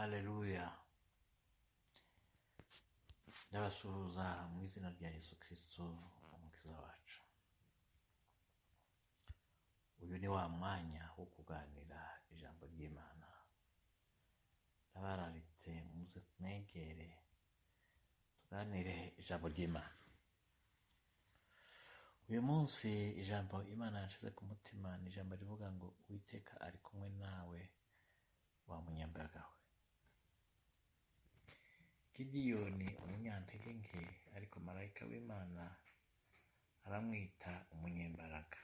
Haleluya. Ndabasuhuza mu izina rya Yesu Kristo umukiza wacu. Uyu ni wa mwanya wo kuganira ijambo ry'Imana. Ndabararitse muze twegere tuganire ijambo ry'Imana. Uyu munsi ijambo Imana yashize ku mutima ni ijambo rivuga ngo UWITEKA ari kumwe nawe wamunyambaraga we. Gideyoni umunyantege nke ariko marayika w'Imana aramwita umunyembaraga.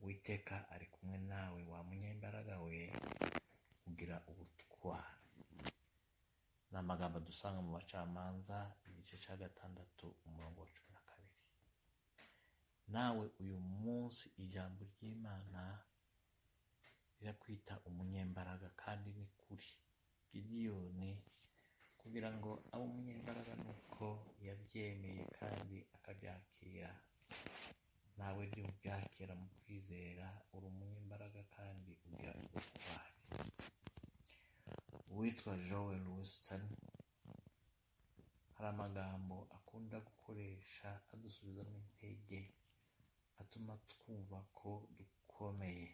UWITEKA ari kumwe nawe wamunyembaraga we ugira ubutwari. Ni amagambo dusanga mu Bacamanza igice cya 6 umurongo wa 12. Nawe uyu munsi ijambo ry'Imana rirakwita umunyembaraga kandi ni kuri. Gideyoni kugira ngo abe umunyembaraga nuko yabyemeye kandi akabyakira. Nawe ryo ubyakira mu kwizera uri umunyembaraga kandi ugira ubutwari. Uwitwa Joel Wilson hari amagambo akunda gukoresha adusubizamo intege, atuma twumva ko dukomeye,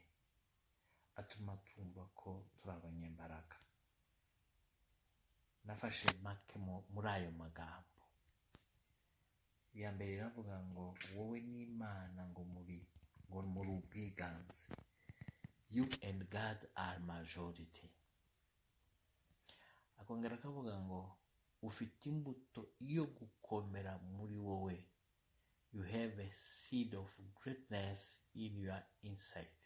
atuma twumva ko turi abanyembaraga. Nafashe make muri ayo magambo. Iya mbere iravuga ngo wowe n'Imana ngo muri ubwiganze. You and God are majority. Akongera akavuga ngo ufite imbuto yo gukomera muri wowe. You have a seed of greatness in your inside.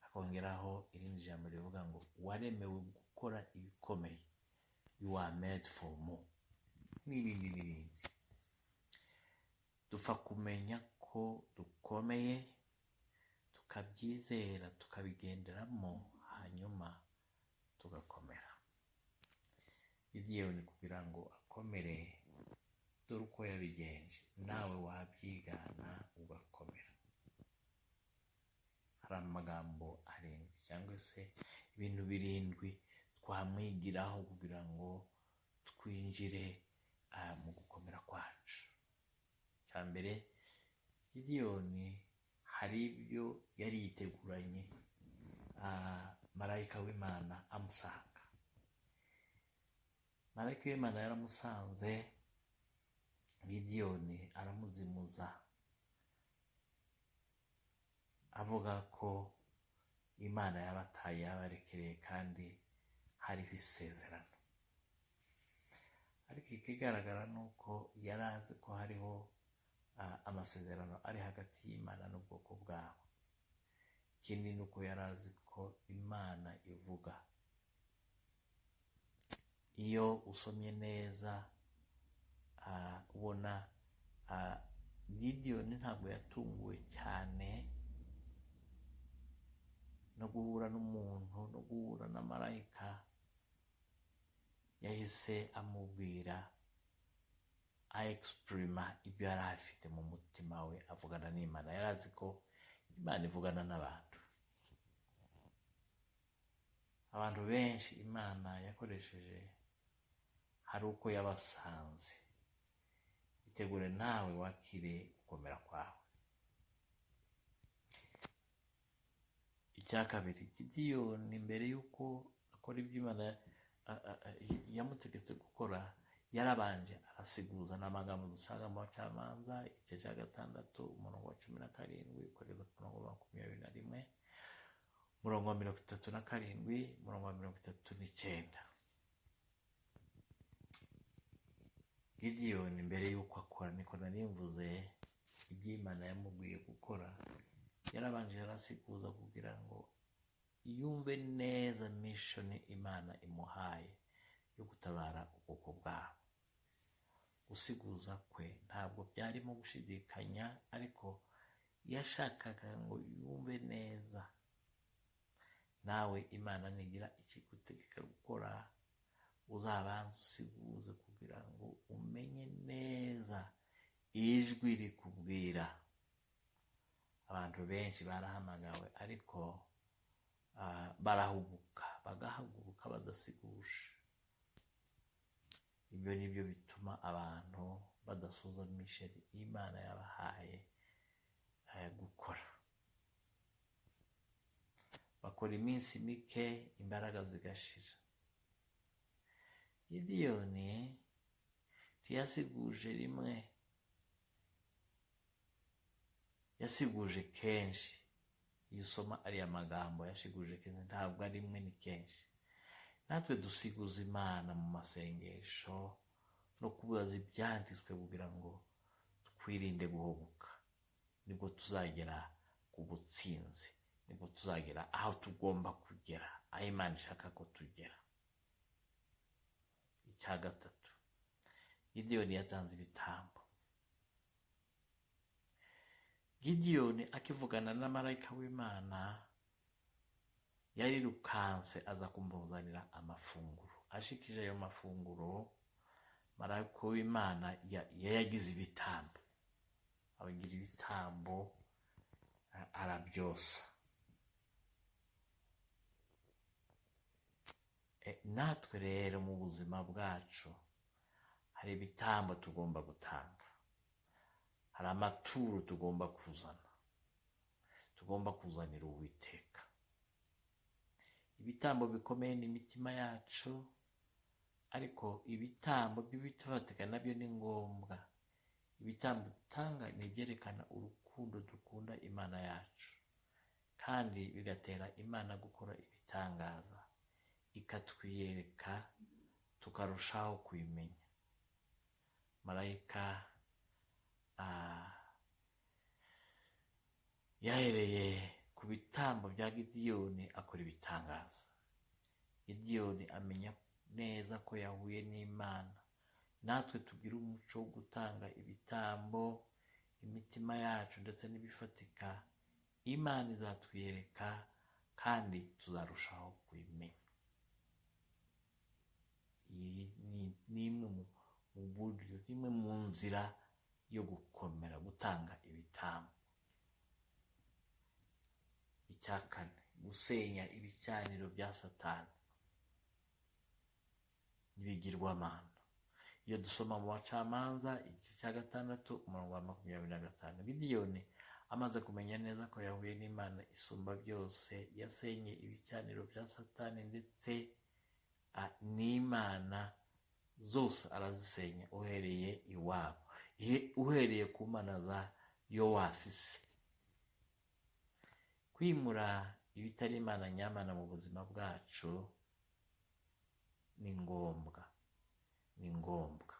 Akongeraho irindi jambo rivuga ngo waremewe gukora ibikomeye. You are made for more. N'ibindi. Dupfa kumenya ko dukomeye, tukabyizera, tukabigenderamo, hanyuma tugakomera. Gideyoni kugira ngo akomere dore uko yabigenje, nawe wabyigana ugakomera. Hari amagambo 7 cyangwa se ibintu 7 twamwigiraho kugira ngo twinjire mu gukomera kwacu. Cya mbere, Gideyoni hari ibyo yari yiteguranye marayika w'Imana amusanga. Marayika w'Imana yaramusanze, Gideyoni aramuzimuza avuga ko Imana yabataye yabarekereye kandi hariho isezerano. Ariko ikigaragara nuko yari azi ko hariho amasezerano ari hagati y'Imana n'ubwoko bwabo. Ikindi nuko yari azi ko Imana ivuga. Iyo usomye neza ubona Gideyoni ntabwo yatunguwe cyane no guhura n'umuntu, no guhura na marayika. Yahise amubwira, exprima ibyo yari afite mu mutima we, avugana n'Imana. Yari azi ko Imana ivugana n'abantu. Abantu benshi Imana yakoresheje hari uko yabasanze. Itegure nawe wakire gukomera kwawe. Icya kabiri, Gideyoni mbere yuko akora ibyo Imana yamutegetse gukora, yarabanje arasiguza. n'amagambo dusanga mu Bacamanza igice cya 6 umurongo wa 17 kugeza ku murongo wa 21, umurongo wa 37, umurongo wa 39. Gideyoni mbere yuko akora, niko narimvuze, ibyo Imana yamubwiye gukora, yarabanje arasiguza kugira ngo yumve neza mission Imana imuhaye yo gutabara ubwoko bwabo. Gusiguza kwe ntabwo byarimo gushidikanya, ariko yashakaga ngo yumve neza. Nawe Imana nigira ikigutegeka gukora, uzabanza usiguze kugira ngo umenye neza ijwi rikubwira. Abantu benshi barahamagawe ariko barahubuka, bagahaguruka badasiguje. Ibyo ni byo bituma abantu badasuzumisha Imana yabahaye gukora. Bakora iminsi mike imbaraga zigashira. Gideyoni ntiyasiguje rimwe, yasiguje kenshi. Iyo usoma ariya magambo yasiguje kenshi, ntabwo ari rimwe, ni kenshi. Natwe dusiguza Imana mu masengesho no kubaza ibyanditswe kugira ngo twirinde guhubuka. Nibwo tuzagera ku butsinzi, nibwo tuzagera aho tugomba kugera, aho Imana ishaka ko tugera. Icya gatatu, Gideyoni yatanze ibitambo. Gideyoni akivugana na marayika w'Imana yarirukanse aza kumuzanira amafunguro. Ashikije ayo mafunguro, marayika w'Imana yayagize ibitambo, abagira ibitambo arabyosa. Natwe rero mu buzima bwacu hari ibitambo tugomba gutanga, hari amaturo tugomba kuzana, tugomba kuzanira Uwiteka. Ibitambo bikomeye ni imitima yacu, ariko ibitambo by'ibitafatika nabyo ni ngombwa. Ibitambo dutanga ni ibyerekana urukundo dukunda Imana yacu, kandi bigatera Imana gukora ibitangaza, ikatwiyereka tukarushaho kuyimenya. Marayika yahereye ku bitambo bya Gideyoni akora ibitangaza. Gideyoni amenya neza ko yahuye n'Imana. Natwe tugira umuco wo gutanga ibitambo, imitima yacu ndetse n'ibifatika. Imana izatwiyereka kandi tuzarushaho kuyimenya. Iyi ni imwe mu buryo, imwe mu nzira yo gukomera, gutanga ibitambo. Icya kane, gusenya ibicaniro bya Satani n'ibigirwamana. Iyo dusoma mu Bacamanza igice cya 6 umurongo wa 25, Gideyoni amaze kumenya neza ko yahuye n'Imana isumba byose, yasenye ibicaniro bya Satani ndetse n'Imana zose arazisenya, uhereye iwabo, uhereye ku mana za Yowasi. Kwimura ibitari Imana nyamana mu buzima bwacu ni ngombwa. Ni ngombwa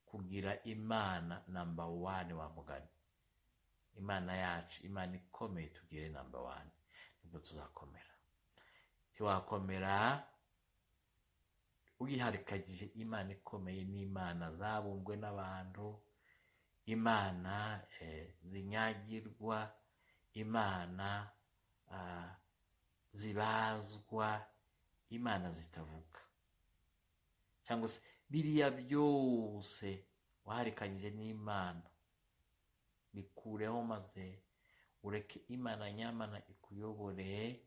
kugira Imana number 1 wa mugani. Imana yacu, Imana ikomeye, tugire number 1, nibwo tuzakomera. Ntiwakomera uyiharikagije Imana ikomeye n'Imana zabumbwe n'abantu, Imana zinyagirwa, Imana zibazwa, Imana zitavuga. Cyangwa se biriya byose waharikanyije n'Imana, bikureho maze ureke Imana nyamana ikuyobore,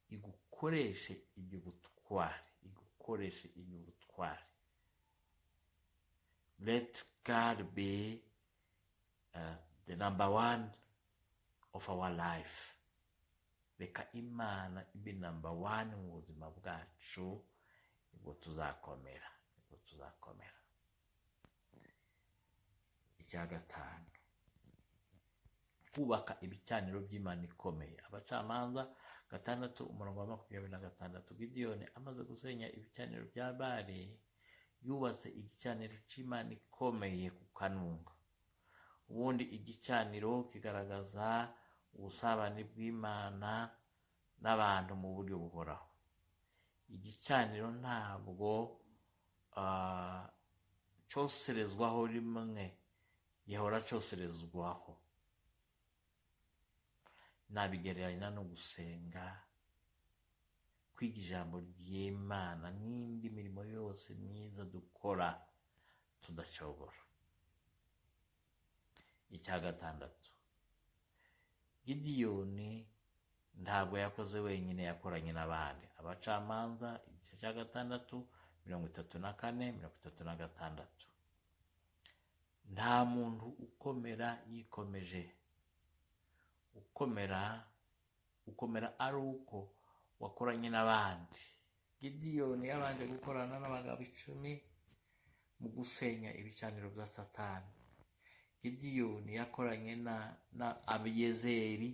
igukoreshe ibyo butware, igukoreshe ibyo butware. Let God be the number 1 of our life. Reka Imana ibe number 1 mu buzima bwacu, nibwo tuzakomera, nibwo tuzakomera. Icya gatanu, kubaka ibicaniro by'Imana ikomeye. Abacamanza 6 umurongo wa 26, Gideyoni amaze gusenya ibicaniro bya Bali, yubatse igicaniro cy'Imana ikomeye ku kanunga. Ubundi igicaniro kigaragaza ubusabane bw'Imana n'abantu mu buryo buhoraho. Igicaniro ntabwo cyoserezwaho rimwe, gihora cyoserezwaho. Nabigereranya no gusenga, kwiga ijambo ry'Imana n'indi mirimo yose myiza dukora tudacogora. Icya gatandatu, Gideyoni ntabwo yakoze wenyine, yakoranye n'abandi. Abacamanza igice cya 6 34 36. nta muntu ukomera yikomeje. ukomera ari uko wakoranye n'abandi. Gideyoni yabanje gukorana n'abagabo 10 mu gusenya ibicaniro bya Satani. Gideyoni yakoranye na Abiyezeri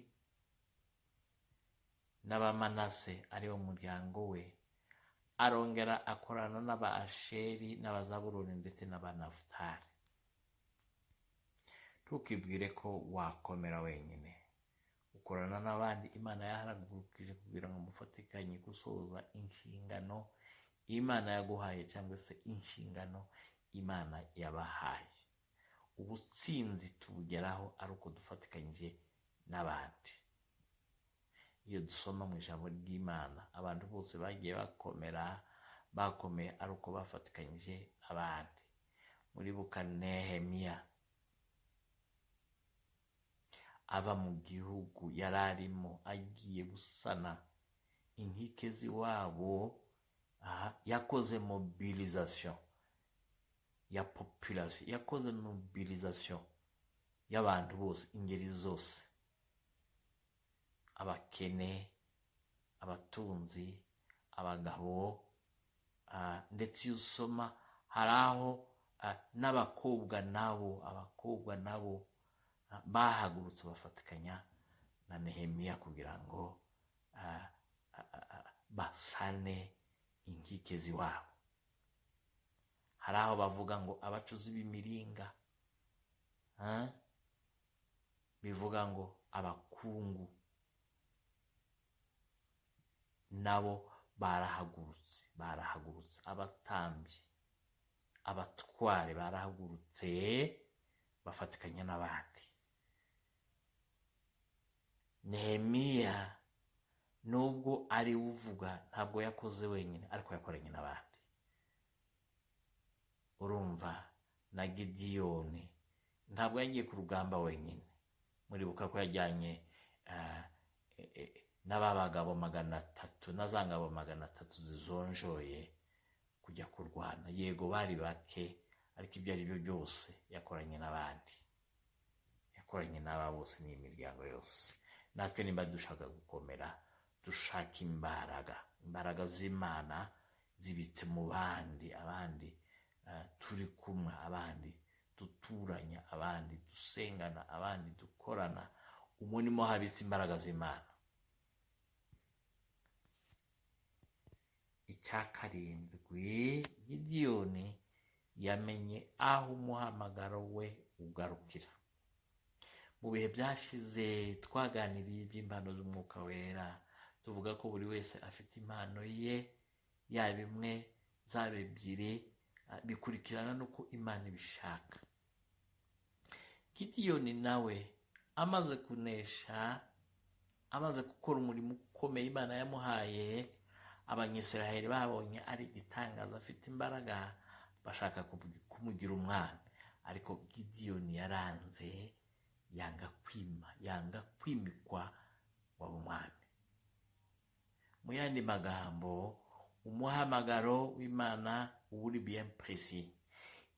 n'abamanase ari wo muryango we. Arongera akorana n'Abaasheri n'Abazabuloni ndetse n'Abanafutali. Ntukibwire ko wakomera wenyine. Ukorana n'abandi. Imana yaharagurukije kugira ngo mufatikanye gusoza inshingano Imana yaguhaye, cyangwa se inshingano Imana yabahaye. Ubutsinzi tubugeraho ari uko dufatikanyije n'abandi. Iyo dusoma mu ijambo ry'Imana, abantu bose bagiye bakomeye ari uko bafatikanyije abandi. Muri Nehemiya ava mu gihugu yararimo agiye gusana inkike z'iwabo, yakoze mobilisation ya population, yakoze mobilisation y'abantu bose, ingeri zose, abakene, abatunzi, abagabo, ndetse iyo usoma hari aho n'abakobwa nabo bahagurutse bafatikanya na Nehemiya kugira ngo basane inkike z'iwabo. Hari aho bavuga ngo abacuzi b'imiringa, bivuga ngo abakungu nabo barahagurutse, abatambyi, abatware barahagurutse bafatikanya n'abandi. Nehemiya nubwo ari uvuga, ntabwo yakoze wenyine, ariko yakoranye n'abandi. Urumva, na Gideyoni ntabwo yagiye ku rugamba wenyine. Muribuka ko yajyanye n'abagabo 300 na za ngabo 300 zizonjoye kujya kurwana. Yego bari bake, ariko ibyo ari byo byose yakoranye n'abandi, yakoranye n'aba bose n'imiryango yose. Natwe nimba dushaka gukomera, dushaka imbaraga z'Imana zibitse mu bandi, abandi turi kumwe, abandi duturanya, abandi dusengana, abandi dukorana. Umurimo habitse imbaraga z'Imana. Icya 7, Gideyoni yamenye aho umuhamagaro we ugarukira. Mu bihe byashize twaganiriye iby'impano z'Umwuka Wera, tuvuga ko buri wese afite impano ye, yaba imwe zaba ebyiri, bikurikirana nuko Imana ibishaka. Gideyoni nawe amaze kunesha, amaze gukora umurimo ukomeye Imana yamuhaye, Abanyisiraheli babonye ari igitangaza, afite imbaraga, bashaka kumugira umwami. Ariko Gideyoni yaranze, yanga kwimikwa waba umwami. Mu yandi magambo, umuhamagaro w'Imana uri bien précis.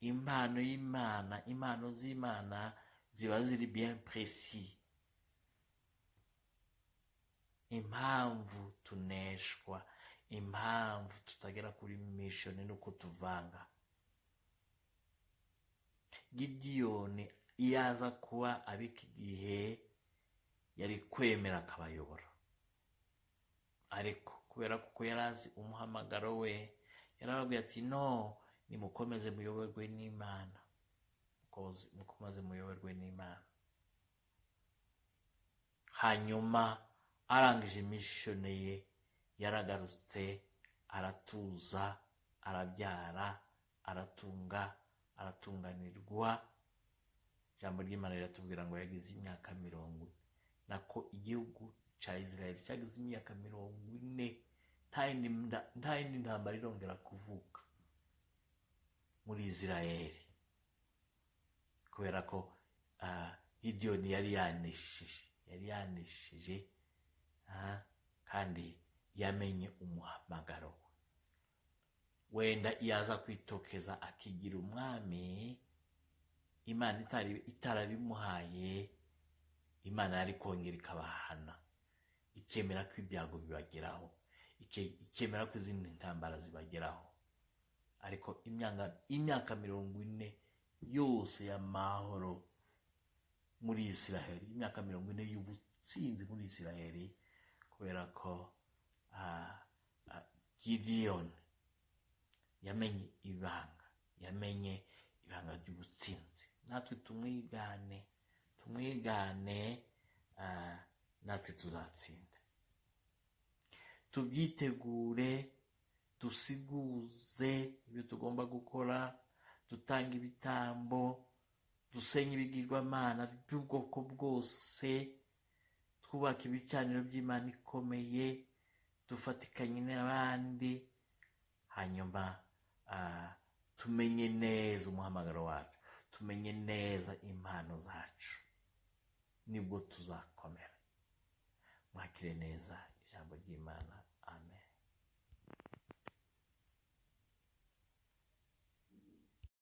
Impano y'Imana, impano z'Imana ziba ziri bien précis. Impamvu tuneshwa, impamvu tutagera kuri mission nuko tuvanga. Gideyoni iyaza kuba abiki gihe yari kwemera akabayobora, ariko kubera kuko yarazi umuhamagaro we, yarababwiye ati no, nimukomeze muyoborwe n'Imana, mukomeze muyoborwe n'Imana. Hanyuma arangije mission ye, yaragarutse, aratuza, arabyara, aratunganirwa. Ijambo ry'Imana riratubwira ngo yagize imyaka 40. Nako igihugu cya Israeli cyagize imyaka 40, nta yindi ntambara irongera kuvuka muri Israeli, kubera ko Gideyoni yari yanesheje, kandi yamenye umuhamagaro we. Wenda yaza kwitokeza akigira umwami, Imana itarabimuhaye, Imana yari kongera ikabahana, ikemera ko ibyago bibageraho, ikemera ko izindi ntambara zibageraho. Ariko imyaka 40 yose y'amahoro muri Isiraheli, imyaka 40 y'ubutsinzi muri Isiraheli, kubera ko Gideon yamenye ibanga ry'ubutsinzi. Natwe tumwigane, natwe tuzatsinda. Tubyitegure, dusiguze ibyo tugomba gukora, dutanga ibitambo, dusenye ibigirwamana by'ubwoko bwose, twubaka ibicaniro by'Imana ikomeye, dufatikanye n'abandi, hanyuma tumenye neza umuhamagaro wacu, tumenye neza impano zacu, nibwo tuzakomera. Mwakire neza ijambo ry'Imana.